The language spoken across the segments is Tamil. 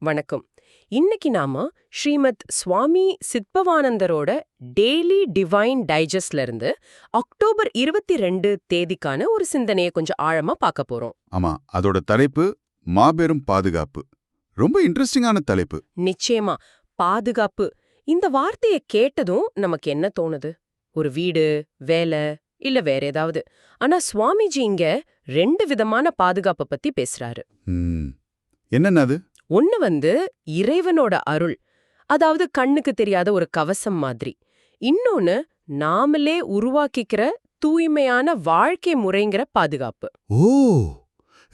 வணக்கம். இன்னைக்கு நாம ஸ்ரீமத் சுவாமி சித்பவானந்தரோட டெய்லி டிவைன் டைஜஸ்ட்ல இருந்து அக்டோபர் 22 தேதிக்கான ஒரு சிந்தனையை கொஞ்சம் ஆழமா பார்க்க போறோம். ஆமா, அதோட தலைப்பு மாபெரும் பாதுகாப்பு. ரொம்ப இன்ட்ரெஸ்டிங்கான தலைப்பு. நிச்சயமா, பாதுகாப்பு. இந்த வார்த்தையை கேட்டதும் நமக்கு என்ன தோணுது? ஒரு வீடு, வேலை, இல்ல வேற ஏதாவது. ஆனா சுவாமிஜி இங்க 2 விதமான பாதுகாப்பை பத்தி பேசுறாரு. என்னன்னா அது? ஒன்னு இறைவனோட அருள், அதாவது கண்ணுக்கு தெரியாத ஒரு கவசம் மாதிரி. இன்னொன்னு நாமளே உருவாக்கிக்கிற தூய்மையான வாழ்க்கை முறைங்கிற பாதுகாப்பு. ஓ,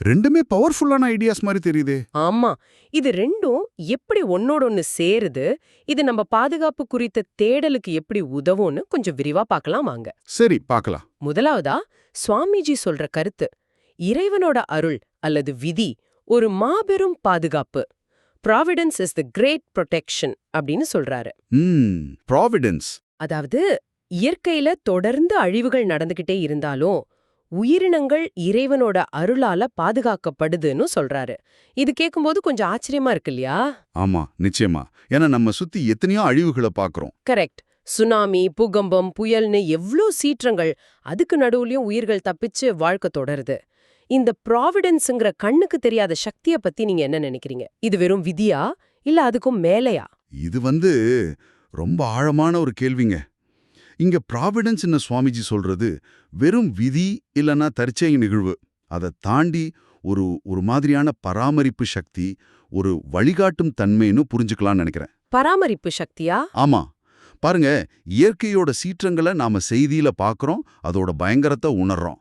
ரெண்டுமே பவர்ஃபுல்லான ஐடியாஸ் மாதிரி தெரியுதே. ஆமா, இது ரெண்டும் எப்படி ஒன்னோட ஒன்னு சேருது, இது நம்ம பாதுகாப்பு குறித்த தேடலுக்கு எப்படி உதவும்னு கொஞ்சம் விரிவா பார்க்கலாம் வாங்க. சரி, பார்க்கலாம். முதலாவதா சுவாமிஜி சொல்ற கருத்து, இறைவனோட அருள் அல்லது விதி ஒரு மாபெரும் பாதுகாப்பு. Providence is the great protection அப்படின்னு சொல்றாரு. ப்ராவிடன்ஸ், அதாவது இயற்கையில தொடர்ந்து அழிவுகள் நடந்துகிட்டே இருந்தாலும் உயிரினங்கள் இறைவனோட அருளால பாதுகாக்கப்படுதுன்னு சொல்றாரு. இது கேட்கும்போது கொஞ்சம் ஆச்சரியமா இருக்கு இல்லையா? ஆமா, நிச்சயமா. ஏன்னா நம்ம சுத்தி எத்தனையோ அழிவுகளை பார்க்கறோம். கரெக்ட். சுனாமி, பூகம்பம், புயல்னு எவ்ளோ சீற்றங்கள், அதுக்கு நடுவுலயும் உயிர்கள் தப்பிச்சு வாழ்க்கை தொடருது. இந்த ப்ராவிடன்ஸ்ங்கிற கண்ணுக்கு தெரியாத சக்திய பத்தி நீங்க என்ன நினைக்கிறீங்க? இது வெறும் விதியா இல்ல அதுக்கும் மேலையா? இது ரொம்ப ஆழமான ஒரு கேள்விங்க. இங்க ப்ராவிடன்ஸ்னு சுவாமிஜி சொல்றது வெறும் விதி இல்லனா தற்செயல் நிகழ்வு. அதை தாண்டி ஒரு மாதிரியான பராமரிப்பு சக்தி, ஒரு வழிகாட்டும் தன்மைன்னு புரிஞ்சுக்கலாம்னு நினைக்கிறேன். பராமரிப்பு சக்தியா? ஆமா, பாருங்க, இயற்கையோட சீற்றங்களை நாம செய்தியில பார்க்கறோம், அதோட பயங்கரத்தை உணர்றோம்.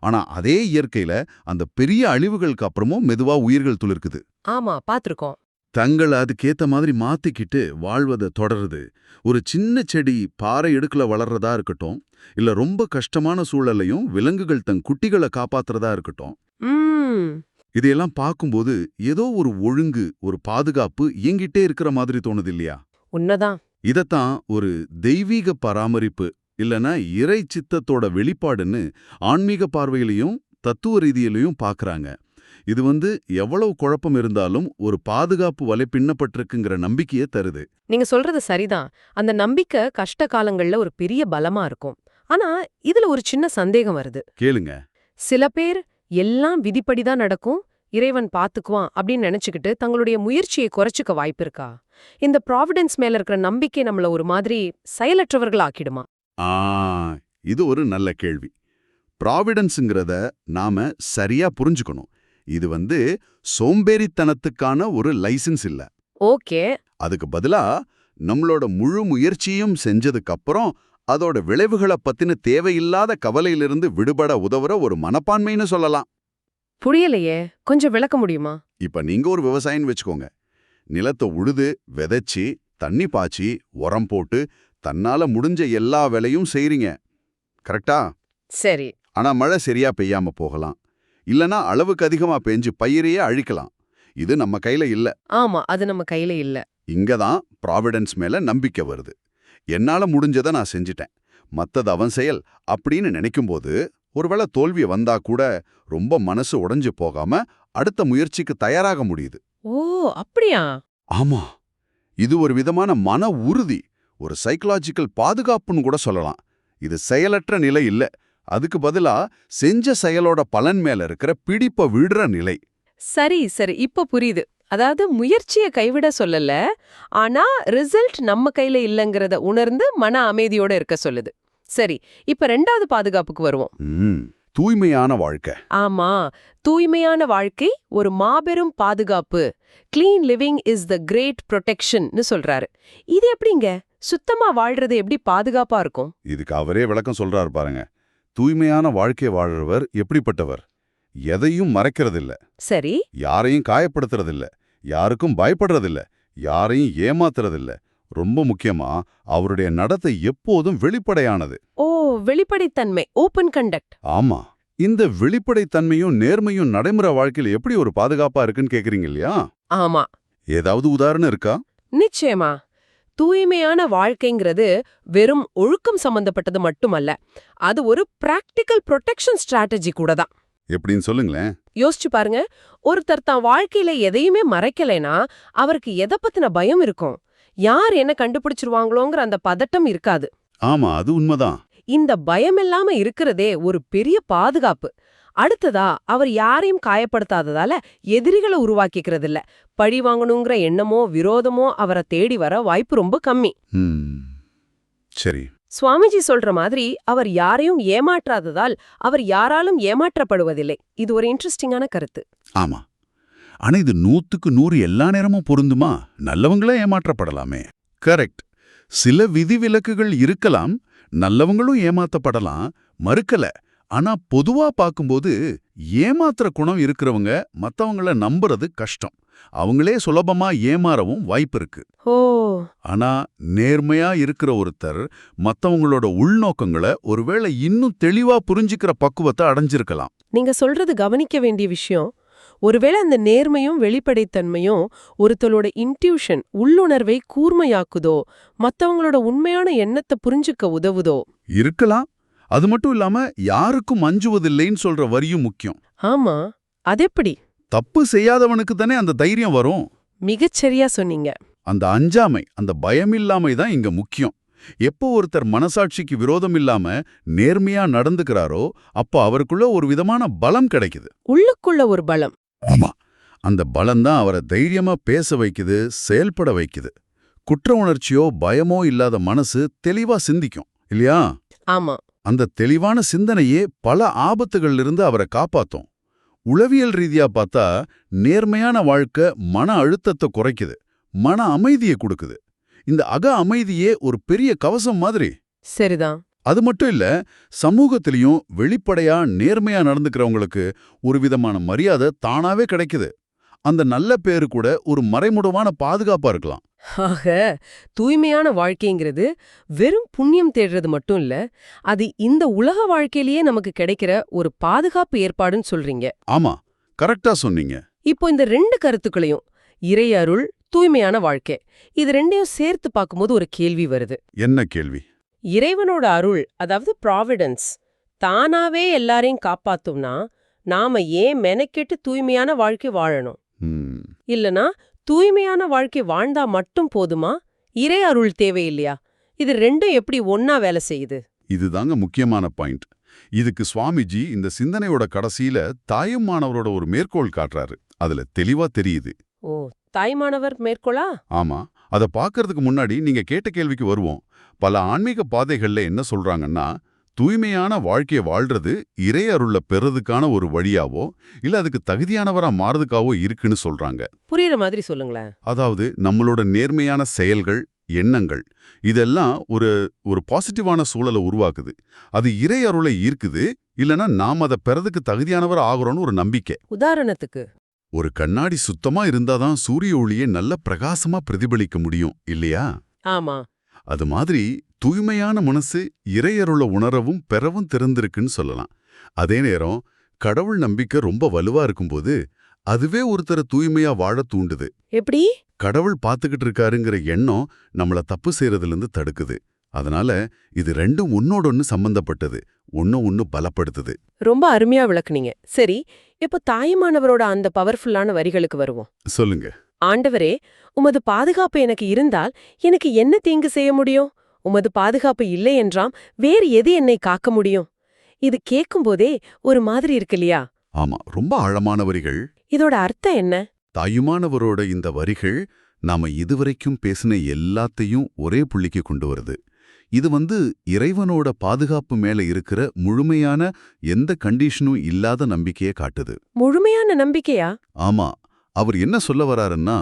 ஆனா அதே இயற்கையில அந்த பெரிய அழிவுகளுக்கு அப்புறமும் மெதுவா உயிர்கள் துளிர்க்குது. ஆமா, பாத்திருக்கோம். தங்களை அதுக்கேத்த மாதிரி மாத்திக்கிட்டு வாழ்வதை தொடருது. ஒரு சின்ன செடி பாறை இடுக்குல வளர்றதா இருக்கட்டும், இல்ல ரொம்ப கஷ்டமான சூழலையும் விலங்குகள் தன் குட்டிகளை காப்பாத்துறதா இருக்கட்டும், இதையெல்லாம் பார்க்கும்போது ஏதோ ஒரு ஒழுங்கு, ஒரு பாதுகாப்பு இயங்கிட்டே இருக்கிற மாதிரி தோணுது இல்லையா? உண்மைதான். இதத்தான் ஒரு தெய்வீக பராமரிப்பு இல்லனா இறை சித்தத்தோட வெளிப்பாடுன்னு ஆன்மீக பார்வையிலையும் தத்துவ ரீதியிலையும் பார்க்கறாங்க. இது எவ்வளவு குழப்பம் இருந்தாலும் ஒரு பாதுகாப்பு வலை பின்னப்பட்டிருக்குங்கிற நம்பிக்கையை தருது. நீங்க சொல்றது சரிதான். அந்த நம்பிக்கை கஷ்ட காலங்கள்ல ஒரு பெரிய பலமா இருக்கும். ஆனா இதுல ஒரு சின்ன சந்தேகம் வருது. கேளுங்க. சில பேர் எல்லாம் விதிப்படிதான் நடக்கும், இறைவன் பாத்துக்குவான் அப்படின்னு நினைச்சுக்கிட்டு தங்களுடைய முயற்சியை குறைச்சுக்க வாய்ப்பு இருக்கா? இந்த ப்ராவிடன்ஸ் மேல இருக்கிற நம்பிக்கை நம்மள ஒரு மாதிரி செயலற்றவர்கள் ஆக்கிடுமா? இது ஒரு நல்ல கேள்வி. ப்ராவிடன்ஸ்ங்கிறத நாம சரியா புரிஞ்சுக்கணும். இது சோம்பேறித்தனத்துக்கான ஒரு லைசன்ஸ் இல்ல. ஓகே. அதுக்கு பதிலா நம்மளோட முழு முயற்சியும் செஞ்சதுக்கு அப்புறம் அதோட விளைவுகளை பத்தின தேவையில்லாத கவலையிலிருந்து விடுபட உதவுற ஒரு மனப்பான்மைன்னு சொல்லலாம். புரியலையே, கொஞ்சம் விளக்க முடியுமா? இப்ப நீங்க ஒரு விவசாயின்னு வச்சுக்கோங்க. நிலத்தை உழுது, விதைச்சி, தண்ணி பாய்ச்சி, உரம் போட்டு, தன்னால முடிஞ்ச எல்லா வேலையும் செய்றீங்க. கரெக்டா? சரி. ஆனா மழை சரியா பெய்யாம போகலாம். இல்லனா அளவுக்கு அதிகமா பெஞ்சு பயிரையே அழிக்கலாம். இது நம்ம கையில இல்ல. ஆமா, அது நம்ம கையில இல்ல. இங்கதான் ப்ராவிடன்ஸ் மேல நம்பிக்கை வருது. என்னால முடிஞ்சதை நான் செஞ்சிட்டேன், மத்தது அவன் செயல் அப்படின்னு நினைக்கும்போது ஒருவேளை தோல்வி வந்தா கூட ரொம்ப மனசு உடைஞ்சு போகாம அடுத்த முயற்சிக்கு தயாராக முடியுது. ஓ, அப்படியா? ஆமா, இது ஒரு விதமான மன உறுதி, ஒரு சைக்கலாஜிக்கல் பாதுகாப்புன்னு கூட சொல்லலாம். இது செயலற்ற நிலை இல்ல, அதுக்கு பதிலா செஞ்ச செயலோட பலன் மேல இருக்கிற பிடிப்ப விடுற நிலை. சரி சரி, இப்ப புரியுது. அதாவது முயற்சியை கைவிட சொல்லல, ஆனா ரிசல்ட் நம்ம கையில இல்லங்கறத உணர்ந்து மன அமைதியோட இருக்க சொல்லுது. சரி, இப்ப 2வது பாதுகாப்புக்கு வருவோம். தூய்மையான வாழ்க்கை. ஆமா, தூய்மையான வாழ்க்கை ஒரு மாபெரும் பாதுகாப்பு. Clean living is the great protection சொல்றாரு. இது எப்படிங்க சுத்தமா வாழ்றது எப்படி பாதுகாப்பா இருக்கும்? இதுக்கு அவரே விளக்கம் சொல்றாரு பாருங்க. தூய்மையான வாழ்க்கை வாழ்றவர் எப்படிப்பட்டவர்? எதையும் மறைக்கிறதில்ல, சரி, யாரையும் காயப்படுத்துறதில்ல, யாருக்கும் பயப்படுறதில்ல, யாரையும் ஏமாத்துறதில்ல. ரொம்ப முக்கியமா அவருடைய நடத்தை எப்போதும் வெளிப்படையானது. ஓ, வெளிப்படைத்தன்மை, ஓபன் கண்டக்ட். ஆமா, இந்த வெளிப்படைத்தன்மையும் நேர்மையும் நடைமுறை வாழ்க்கையில் எப்படி ஒரு பாதுகாப்பா இருக்குன்னு கேக்குறீங்க இல்லையா? ஆமா. ஏதாவது உதாரணம் இருக்கா? நிச்சயமா. தூய்மையான வாழ்க்கைங்கிறது வெறும் ஒழுக்கம் சம்பந்தப்பட்டது மட்டுமல்ல, அது ஒரு பிராக்டிக்கல் ப்ரொடெக்ஷன் ஸ்ட்ராட்டஜி கூட தான். எப்படின்னு சொல்லுங்களேன். யோசிச்சு பாருங்க, ஒருத்தர் தான் வாழ்க்கையில எதையுமே மறைக்கலைனா அவருக்கு எதை பத்தின பயம் இருக்கும்? யார் என்ன கண்டுபிடிச்சிருவாங்களோங்கிற அந்த பதட்டம் இருக்காது. ஆமா, அது உண்மைதான். இந்த பயம் இல்லாம இருக்கிறதே ஒரு பெரிய பாதுகாப்பு. அடுத்ததா, அவர் யாரையும் காயப்படுத்தாததால எதிரிகளை உருவாக்கிக்கிறது இல்ல. பழி வாங்கணுங்கிற எண்ணமோ விரோதமோ அவரை தேடி வர வாய்ப்பு ரொம்ப கம்மி. சரி. சுவாமிஜி சொல்ற மாதிரி அவர் யாரையும் ஏமாற்றாததால் அவர் யாராலும் ஏமாற்றப்படுவதில்லை. இது ஒரு இன்ட்ரெஸ்டிங்கான கருத்து. ஆமா. ஆனா இது 100க்கு 100 எல்லா நேரமும் பொருந்துமா? நல்லவங்களே ஏமாற்றப்படலாமே. கரெக்ட். சில விதிவிலக்குகள் இருக்கலாம், நல்லவங்களும் ஏமாத்தப்படலாம், மறுக்கல. ஆனா பொதுவா பார்க்கும்போது ஏமாத்துற குணம் இருக்கிறவங்க மத்தவங்கள நம்புறது கஷ்டம். அவங்களே சுலபமா ஏமாறவும் வாய்ப்பு இருக்கு. ஓ, ஆனா நேர்மையா இருக்கிற ஒருத்தர் மத்தவங்களோட உள்நோக்கங்களை ஒருவேளை இன்னும் தெளிவா புரிஞ்சுக்கிற பக்குவத்தை அடைஞ்சிருக்கலாம். நீங்க சொல்றது கவனிக்க வேண்டிய விஷயம். ஒருவேளை அந்த நேர்மையும் வெளிப்படைத்தன்மையும் ஒருத்தரோட இன்ட்யூஷன் உள்ளுணர்வை கூர்மையாக்குதோ, மத்தவங்களோட உண்மையான எண்ணத்தை புரிஞ்சுக்க உதவுதோ? இருக்கலாம். அது மட்டும் இல்லாம யாருக்கும் அஞ்சுவதில்லைன்னு சொல்ற வரியும் முக்கியம். ஆமா, அதெப்படி? தப்பு செய்யாதவனுக்கு தானே அந்த தைரியம் வரும். மிகச்சரியா சொன்னீங்க. அந்த அஞ்சாமை, அந்த பயமில்லாமை தான் இங்க முக்கியம். எப்போ ஒருத்தர் மனசாட்சிக்கு விரோதம் இல்லாம நேர்மையா நடந்துக்கிறாரோ அப்போ அவருக்குள்ள ஒரு விதமான பலம் கிடைக்குது. உள்ளுக்குள்ள ஒரு பலம். ஆமா, அந்த பலம்தான் அவரை தைரியமா பேச வைக்குது, செயல்பட வைக்குது. குற்ற உணர்ச்சியோ பயமோ இல்லாத மனசு தெளிவா சிந்திக்கும் இல்லையா? ஆமா. அந்த தெளிவான சிந்தனையே பல ஆபத்துகள்லிருந்து அவரை காப்பாத்தும். உளவியல் ரீதியா பார்த்தா நேர்மையான வாழ்க்கை மன அழுத்தத்தை குறைக்குது, மன அமைதியை கொடுக்குது. இந்த அக அமைதியே ஒரு பெரிய கவசம் மாதிரி. சரிதான். அது மட்டும் இல்ல, சமூகத்திலையும் வெளிப்படையா நேர்மையா நடந்துக்கிறவங்களுக்கு ஒரு விதமான மரியாதை தானாவே கிடைக்குது. அந்த நல்ல பேரு கூட ஒரு மறைமுகமான பாதுகாப்பா இருக்கலாம். ஆக, தூய்மையான வாழ்க்கைங்கிறது வெறும் புண்ணியம் தேடுறது மட்டும் இல்ல, அது இந்த உலக வாழ்க்கையிலேயே நமக்கு கிடைக்கிற ஒரு பாதுகாப்பு ஏற்பாடுன்னு சொல்றீங்க. ஆமா, கரெக்டா சொன்னீங்க. இப்போ இந்த 2 கருத்துக்களையும், இறை அருள், தூய்மையான வாழ்க்கை, இது ரெண்டையும் சேர்த்து பார்க்கும்போது ஒரு கேள்வி வருது. என்ன கேள்வி? இறைவனோட அருள், அதாவது ப்ராவிடன்ஸ், தானாவே எல்லாரையும் காப்பாத்தும்னா நாம ஏன் மெனக்கெட்டு தூய்மையான வாழ்க்கை வாழணும்? இல்லனா தூய்மையான வாழ்க்கை வாழ்ந்தா மட்டும் போதுமா? இறை அருள் தேவையில்லையா? இது ரெண்டும் எப்படி ஒன்னா வேலை செய்யுது? இதுதாங்க முக்கியமான பாயிண்ட். இதுக்கு சுவாமிஜி இந்த சிந்தனையோட கடைசியில தாயுமானவரோட ஒரு மேற்கோள் காட்டுறாரு. அதுல தெளிவா தெரியுது. ஓ, தாய்மானவர் மேற்கோளா? ஆமா, அத பாக்கறதுக்கு முன்னாடி நீங்க கேட்ட கேள்விக்கு வருவோம். பல ஆன்மீக பாதைகள்ல என்ன சொல்றாங்கன்னா, தூய்மையான வாழ்க்கையை வாழ்றது இறை அருள பெறதுக்கான ஒரு வழியாவோ இல்ல அதுக்கு தகுதியானவரா மாறதுக்காவோ இருக்குன்னு சொல்றாங்க. புரியுற மாதிரி சொல்லுங்களேன். அதாவது நம்மளோட நேர்மையான செயல்கள், எண்ணங்கள் இதெல்லாம் ஒரு பாசிட்டிவான சூழலை உருவாக்குது. அது இறை அருளை ஈர்க்குது, இல்லனா நாம் அதை பெறதுக்கு தகுதியானவர் ஆகுறோன்னு ஒரு நம்பிக்கை. உதாரணத்துக்கு, ஒரு கண்ணாடி சுத்தமா இருந்தாதான் சூரிய ஒளியை நல்ல பிரகாசமா பிரதிபலிக்க முடியும் இல்லையா? ஆமா. அது மாதிரி தூய்மையான மனசு இறையருள உணரவும் பெறவும் திறந்திருக்குன்னு சொல்லலாம். அதே நேரம் கடவுள் நம்பிக்கை ரொம்ப வலுவா இருக்கும்போது அதுவே ஒருத்தரை தூய்மையா வாழ தூண்டுது. எப்படி? கடவுள் பார்த்துக்கிட்டு இருக்காருங்கிற எண்ணம் நம்மள தப்பு செய்யறதுலேருந்து தடுக்குது. அதனால இது ரெண்டும் ஒன்னோடொன்னு சம்பந்தப்பட்டது, ஒன்னு பலப்படுத்துது. ரொம்ப அருமையா விளக்குனீங்க. சரி, இப்போ தாயுமானவரோட அந்த பவர்ஃபுல்லான வரிகளுக்கு வருவோம். சொல்லுங்க. ஆண்டவரே, உமது பாதுகாப்பு எனக்கு இருந்தால் எனக்கு என்ன தீங்கு செய்ய முடியும்? உமது பாதுகாப்பு இல்லை என்றாம் வேறு எது என்னை காக்க முடியும்? இது கேட்கும்போதே ஒரு மாதிரி இருக்கு இல்லையா? ஆமா, ரொம்ப ஆழமான வரிகள். இதோட அர்த்தம் என்ன? தாயுமானவரோட இந்த வரிகள் நாம இதுவரைக்கும் பேசின எல்லாத்தையும் ஒரே புள்ளிக்கு கொண்டு வருது. இது இறைவனோட பாதுகாப்பு மேல இருக்கிற முழுமையான எந்த கண்டிஷனும் இல்லாத நம்பிக்கையை காட்டுது. முழுமையான நம்பிக்கையா? ஆமா, அவர் என்ன சொல்ல வராருன்னா,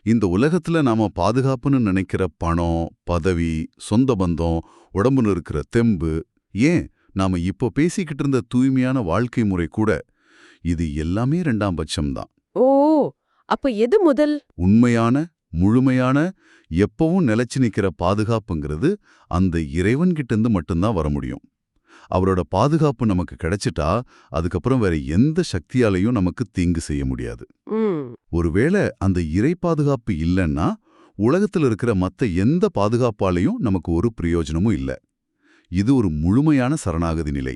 இந்த உலகத்துல நாம பாதுகாப்புன்னு நினைக்கிற பணம், பதவி, சொந்த பந்தம், உடம்புன்னு இருக்கிற தெம்பு, ஏன் நாம இப்போ பேசிக்கிட்டு இருந்த தூய்மையான வாழ்க்கை முறை கூட, இது எல்லாமே 2ஆம் பட்சம்தான். ஓ, அப்ப எது முதல்? உண்மையான, முழுமையான, எப்பவும் நிலைச்சு நிக்கிற பாதுகாப்புங்கிறது அந்த இறைவன்கிட்ட மட்டும்தான் வர முடியும். அவரோட பாதுகாப்பு நமக்கு கிடைச்சிட்டா அதுக்கப்புறம் வேற எந்த சக்தியாலையும் நமக்கு தீங்கு செய்ய முடியாது. ஒருவேளை அந்த இறை பாதுகாப்பு இல்லைன்னா உலகத்துல இருக்கிற மத்த எந்த பாதுகாப்பாலையும் நமக்கு ஒரு பிரயோஜனமும் இல்லை. இது ஒரு முழுமையான சரணாகதி நிலை.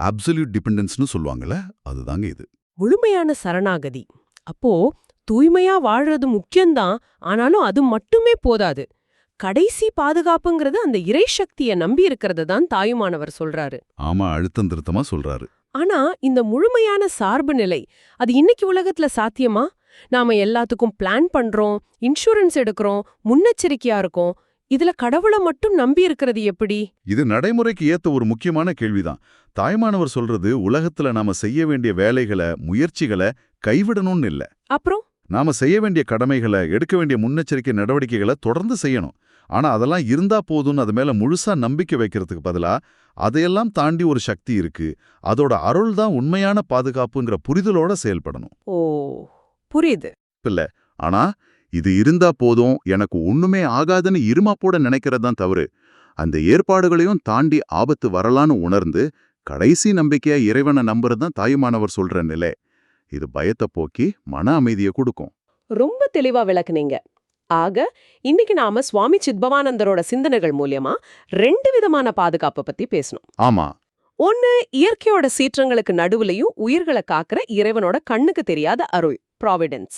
அப்சல்யூட் டிபெண்டன்ஸ்னு சொல்லுவாங்கல்ல, அதுதாங்க இது. முழுமையான சரணாகதி. அப்போ தூய்மையா வாழ்றது முக்கியம்தான், ஆனாலும் அது மட்டுமே போதாது. கடைசி பாதுகாப்புங்கிறது அந்த இறை சக்திய நம்பி இருக்கிறது தான் தாயுமானவர் சொல்றாரு. ஆமா, அழுத்தம் திருத்தமா சொல்றாரு. ஆனா இந்த முழுமையான சார்பு நிலை அது இன்னைக்கு உலகத்துல சாத்தியமா? நாம எல்லாத்துக்கும் பிளான் பண்றோம், இன்சூரன்ஸ் எடுக்கிறோம், முன்னெச்சரிக்கையா இருக்கோம். இதுல கடவுளை மட்டும் நம்பி இருக்கிறது எப்படி? இது நடைமுறைக்கு ஏத்த ஒரு முக்கியமான கேள்விதான். தாய்மானவர் சொல்றது உலகத்துல நாம செய்ய வேண்டிய வேலைகளை, முயற்சிகளை கைவிடணும்னு இல்ல. அப்புறம் நாம செய்ய வேண்டிய கடமைகளை, எடுக்க வேண்டிய முன்னெச்சரிக்கை நடவடிக்கைகளை தொடர்ந்து செய்யணும். ஆனா அதெல்லாம் இருந்தா போதும்னு அது மேல முழுசா நம்பிக்கை வைக்கிறதுக்கு பதிலா, அதையெல்லாம் தாண்டி ஒரு சக்தி இருக்கு, அதோட அருள் தான் உண்மையான பாதுகாப்புங்கிற புரிதலோட செயல்படணும். ஓ, புரியுது. இல்ல, ஆனா இது இருந்தா போதும், எனக்கு ஒண்ணுமே ஆகாதுன்னு இருமாப்போட நினைக்கிறது தான் தவறு. அந்த ஏற்பாடுகளையும் தாண்டி ஆபத்து வரலான்னு உணர்ந்து கடைசி நம்பிக்கையா இறைவனை நம்புறது தான் தாயுமானவர் சொல்ற நிலை. இது பயத்தை போக்கி மன அமைதியை கொடுக்கும். ரொம்ப தெளிவா விளக்குனீங்க. ஆக இன்னைக்கு நாம சுவாமி சித்பவானந்தரோட சிந்தனைகள் மூலியமா 2 விதமான பாதுகாப்பை பத்தி பேசணும். ஆமா, ஒன்னு, இயற்கையோட சீற்றங்களுக்கு நடுவுலயும் உயிர்களை காக்கிற இறைவனோட கண்ணுக்கு தெரியாத அருள், ப்ராவிடன்ஸ்.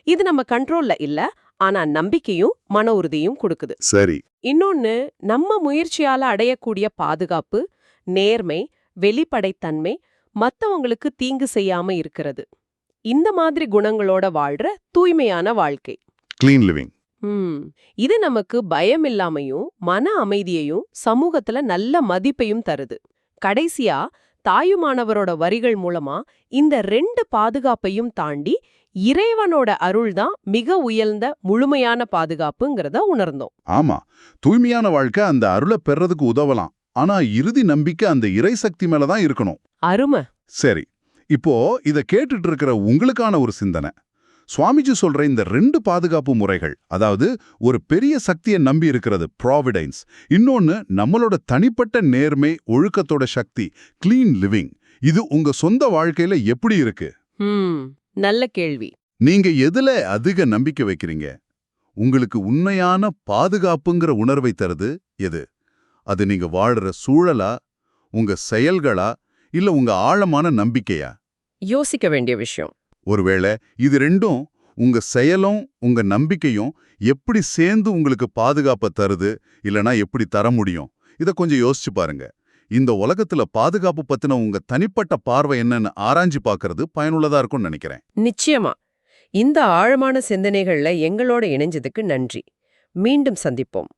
இது நம்ம கண்ட்ரோல்ல இல்ல, ஆனா நம்பிக்கையும் மன உறுதியும் கொடுக்குது. சரி. இன்னொன்னு, நம்ம முயற்சியால அடையக்கூடிய பாதுகாப்பு, நேர்மை, வெளிப்படைத்தன்மை, மத்தவங்களுக்கு தீங்கு செய்யாம இருக்கிறது. இந்த மாதிரி குணங்களோட வாழ்ற தூய்மையான வாழ்க்கை. Clean living. இது நமக்கு பயம் இல்லாமையும் மன அமைதியையும் சமூகத்துல நல்ல மதிப்பையும் தருது. கடைசியா தாயுமானவரோட வரிகள் மூலமா இந்த 2 பாதுகாப்பையும் தாண்டி இறைவனோட அருள் தான் மிக உயர்ந்த முழுமையான பாதுகாப்புங்கிறத உணர்ந்தோம். ஆமா, தூய்மையான வாழ்க்கை அந்த அருளை பெறதுக்கு உதவலாம். ஆனா இறுதி நம்பிக்கை அந்த இறை சக்தி மேலதான் இருக்கணும். அருமை. சரி, இப்போ இத கேட்டுட்டு இருக்கிற உங்களுக்கான ஒரு சிந்தனை. சுவாமிஜி சொல்ற இந்த 2 பாதுகாப்பு முறைகள், அதாவது ஒரு பெரிய சக்தியை நம்பி இருக்கிறது ப்ராவிடன்ஸ், இன்னொன்னு நம்மளோட தனிப்பட்ட நேர்மை, ஒழுக்கத்தோட சக்தி கிளீன் லிவிங், இது உங்க சொந்த வாழ்க்கையில எப்படி இருக்கு? நல்ல கேள்வி. நீங்க எதுல அதிக நம்பிக்கை வைக்கிறீங்க? உங்களுக்கு உண்மையான பாதுகாப்புங்கிற உணர்வை தருது எது? அது நீங்க வாழுற சூழலா, உங்க செயல்களா, இல்ல உங்க ஆழமான நம்பிக்கையா? யோசிக்க வேண்டிய விஷயம். ஒருவேளை இது 2ம், உங்க செயலும் உங்க நம்பிக்கையும் எப்படி சேர்ந்து உங்களுக்கு பாதுகாப்பை தருது, இல்லனா எப்படி தர முடியும்? இத கொஞ்சம் யோசிச்சு பாருங்க. இந்த உலகத்துல பாதுகாப்பு பத்தின உங்க தனிப்பட்ட பார்வை என்னன்னு ஆராய்ஞ்சு பார்க்கிறது பயனுள்ளதா இருக்கும்னு நினைக்கிறேன். நிச்சயமா. இந்த ஆழமான சிந்தனைகள்ல எங்களோட இணைஞ்சதுக்கு நன்றி. மீண்டும் சந்திப்போம்.